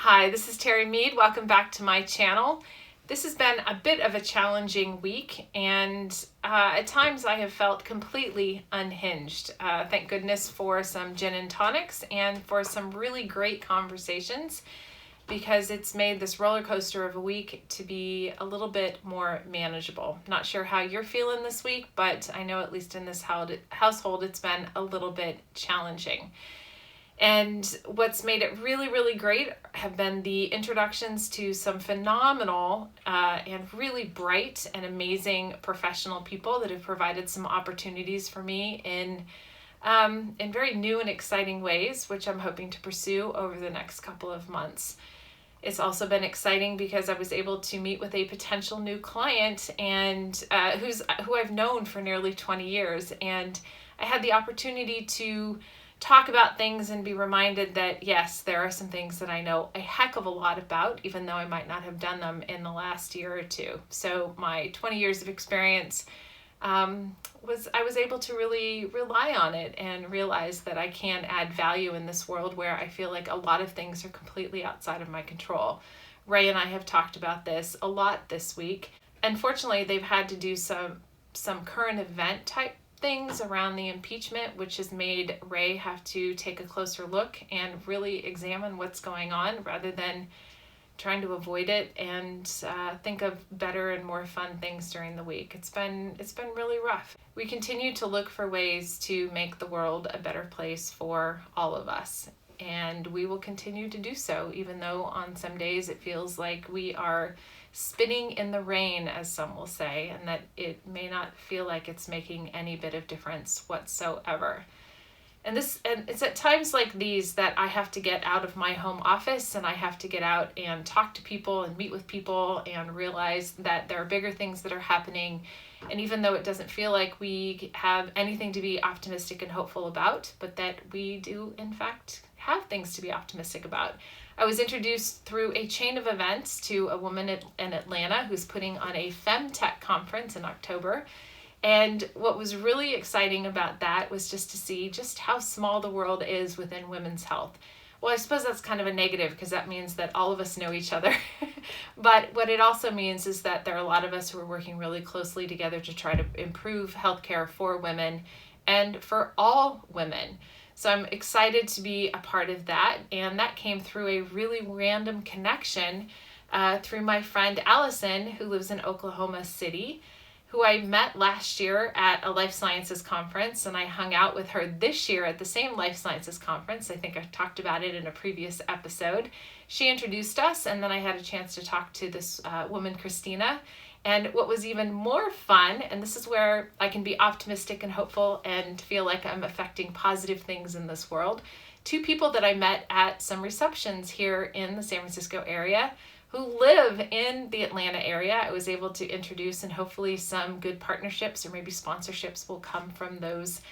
Hi, this is Terri Mead. Welcome back to my channel. This has been a bit of a challenging week, and at times I have felt completely unhinged. Thank goodness for some gin and tonics and for some really great conversations, because it's made this roller coaster of a week to be a little bit more manageable. Not sure how you're feeling this week, but I know at least in this household it's been a little bit challenging. And what's made it really, really great have been the introductions to some phenomenal and really bright and amazing professional people that have provided some opportunities for me in very new and exciting ways, which I'm hoping to pursue over the next couple of months. It's also been exciting because I was able to meet with a potential new client and who I've known for nearly 20 years. And I had the opportunity to talk about things and be reminded that yes, there are some things that I know a heck of a lot about, even though I might not have done them in the last year or two. So my 20 years of experience I was able to really rely on it and realize that I can add value in this world where I feel like a lot of things are completely outside of my control. Ray and I have talked about this a lot this week. Unfortunately, they've had to do some current event type things around the impeachment, which has made Ray have to take a closer look and really examine what's going on rather than trying to avoid it and think of better and more fun things during the week. It's been really rough. We continue to look for ways to make the world a better place for all of us, and we will continue to do so, even though on some days it feels like we are spinning in the rain, as some will say, and that it may not feel like it's making any bit of difference whatsoever. And it's at times like these that I have to get out of my home office and I have to get out and talk to people and meet with people and realize that there are bigger things that are happening. And even though it doesn't feel like we have anything to be optimistic and hopeful about, but that we do in fact have things to be optimistic about. I was introduced through a chain of events to a woman in Atlanta who's putting on a FemTech conference in October. And what was really exciting about that was just to see just how small the world is within women's health. Well, I suppose that's kind of a negative because that means that all of us know each other. But what it also means is that there are a lot of us who are working really closely together to try to improve healthcare for women and for all women. So I'm excited to be a part of that. And that came through a really random connection through my friend Allison, who lives in Oklahoma City, who I met last year at a life sciences conference, and I hung out with her this year at the same life sciences conference. I think I talked about it in a previous episode. She introduced us, and then I had a chance to talk to this woman, Christina. And what was even more fun, and this is where I can be optimistic and hopeful and feel like I'm affecting positive things in this world, two people that I met at some receptions here in the San Francisco area who live in the Atlanta area. I was able to introduce, and hopefully some good partnerships or maybe sponsorships will come from those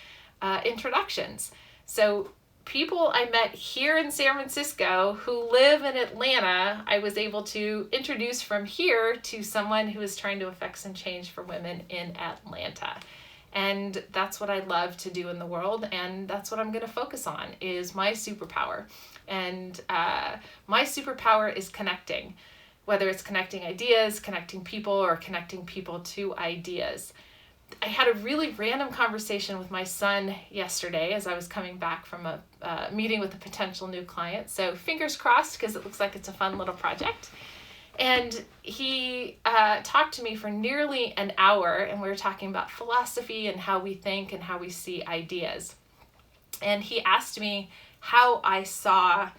introductions. So people I met here in San Francisco who live in Atlanta, I was able to introduce from here to someone who is trying to affect some change for women in Atlanta. And that's what I love to do in the world, and that's what I'm going to focus on, is my superpower. And my superpower is connecting, whether it's connecting ideas, connecting people, or connecting people to ideas. I had a really random conversation with my son yesterday as I was coming back from a meeting with a potential new client. So fingers crossed, because it looks like it's a fun little project. And he talked to me for nearly an hour, and we were talking about philosophy and how we think and how we see ideas. And he asked me how I saw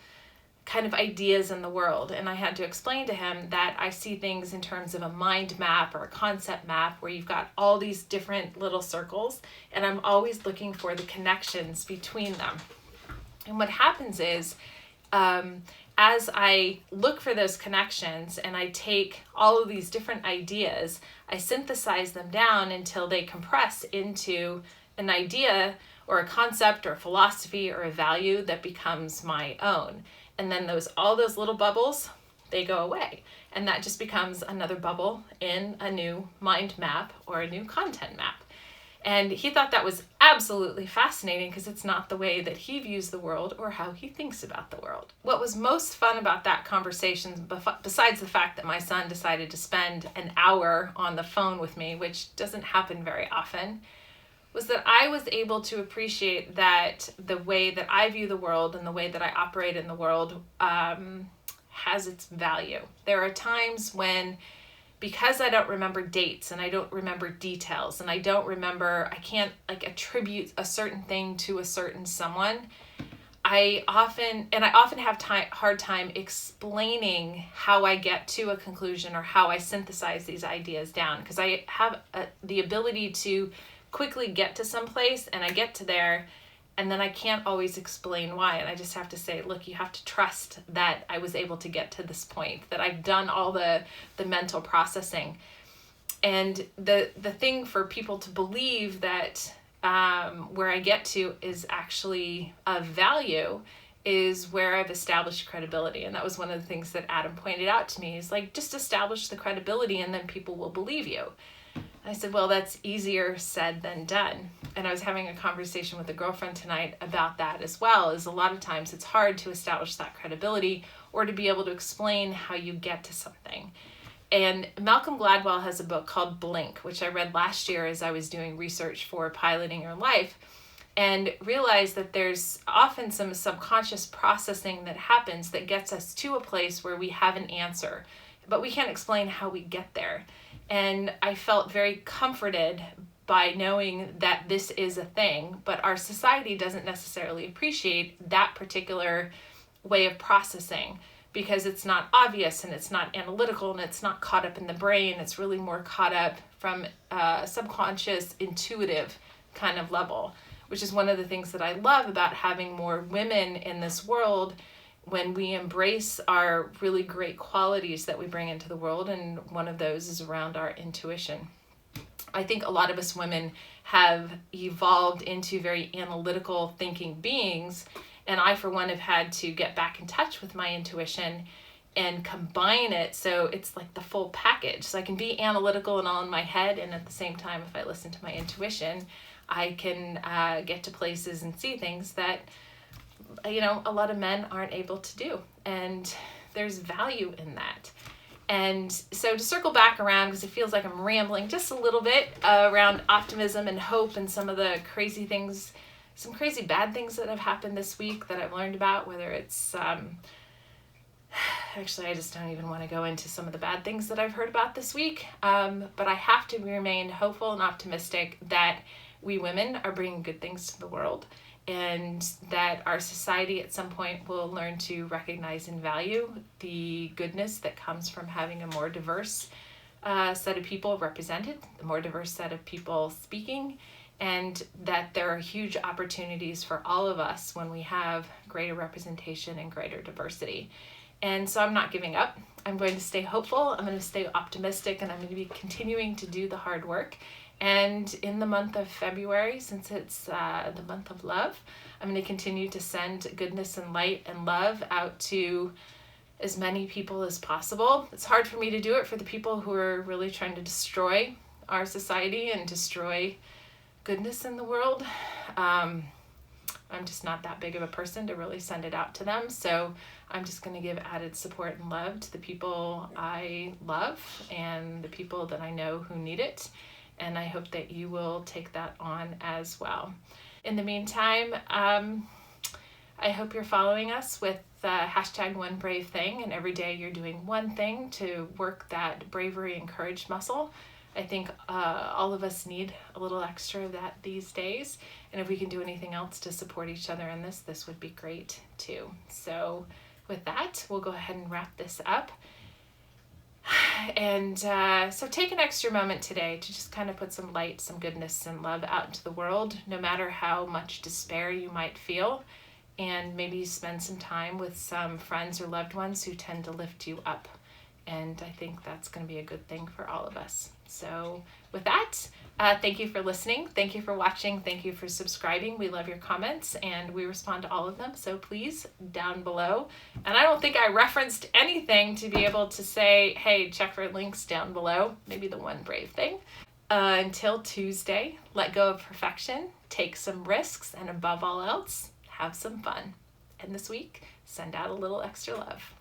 kind of ideas in the world. And I had to explain to him that I see things in terms of a mind map or a concept map where you've got all these different little circles, and I'm always looking for the connections between them. And what happens is, as I look for those connections and I take all of these different ideas, I synthesize them down until they compress into an idea or a concept or a philosophy or a value that becomes my own. And then all those little bubbles, they go away. And that just becomes another bubble in a new mind map or a new content map. And he thought that was absolutely fascinating because it's not the way that he views the world or how he thinks about the world. What was most fun about that conversation, besides the fact that my son decided to spend an hour on the phone with me, which doesn't happen very often, was that I was able to appreciate that the way that I view the world and the way that I operate in the world has its value. There are times when, because I don't remember dates and I don't remember details and I can't attribute a certain thing to a certain someone, I often have hard time explaining how I get to a conclusion or how I synthesize these ideas down, because I have the ability to quickly get to some place, and I get to there and then I can't always explain why, and I just have to say, look, you have to trust that I was able to get to this point, that I've done all the mental processing. And the thing for people to believe that where I get to is actually of value is where I've established credibility. And that was one of the things that Adam pointed out to me, is like, just establish the credibility and then people will believe you. I said, well, that's easier said than done. And I was having a conversation with a girlfriend tonight about that as well, is a lot of times it's hard to establish that credibility or to be able to explain how you get to something. And Malcom Gladwell has a book called Blink, which I read last year as I was doing research for Piloting Your Life, and realized that there's often some subconscious processing that happens that gets us to a place where we have an answer, but we can't explain how we get there. And I felt very comforted by knowing that this is a thing, but our society doesn't necessarily appreciate that particular way of processing because it's not obvious and it's not analytical and it's not caught up in the brain. It's really more caught up from a subconscious, intuitive kind of level, which is one of the things that I love about having more women in this world, when we embrace our really great qualities that we bring into the world, and one of those is around our intuition. I think a lot of us women have evolved into very analytical thinking beings, and I, for one, have had to get back in touch with my intuition and combine it so it's like the full package. So I can be analytical and all in my head, and at the same time, if I listen to my intuition, I can get to places and see things that a lot of men aren't able to do, and there's value in that. And so to circle back around, because it feels like I'm rambling just a little bit around optimism and hope and some of the crazy things, some crazy bad things that have happened this week that I've learned about, whether it's actually, I just don't even want to go into some of the bad things that I've heard about this week, but I have to remain hopeful and optimistic that we women are bringing good things to the world, and that our society at some point will learn to recognize and value the goodness that comes from having a more diverse set of people represented, a more diverse set of people speaking, and that there are huge opportunities for all of us when we have greater representation and greater diversity. And so I'm not giving up. I'm going to stay hopeful, I'm going to stay optimistic, and I'm going to be continuing to do the hard work. And in the month of February, since it's the month of love, I'm going to continue to send goodness and light and love out to as many people as possible. It's hard for me to do it for the people who are really trying to destroy our society and destroy goodness in the world. I'm just not that big of a person to really send it out to them. So I'm just going to give added support and love to the people I love and the people that I know who need it. And I hope that you will take that on as well. In the meantime, I hope you're following us with hashtag One Brave Thing, and every day you're doing one thing to work that bravery and courage muscle. I think all of us need a little extra of that these days, and if we can do anything else to support each other in this would be great too. So with that, we'll go ahead and wrap this up. And so take an extra moment today to just kind of put some light, some goodness and love out into the world, no matter how much despair you might feel. And maybe spend some time with some friends or loved ones who tend to lift you up. And I think that's going to be a good thing for all of us. So with that, thank you for listening. Thank you for watching. Thank you for subscribing. We love your comments and we respond to all of them. So please, down below. And I don't think I referenced anything to be able to say, hey, check for links down below. Maybe the One Brave Thing. Until Tuesday, let go of perfection, take some risks, and above all else, have some fun. And this week, send out a little extra love.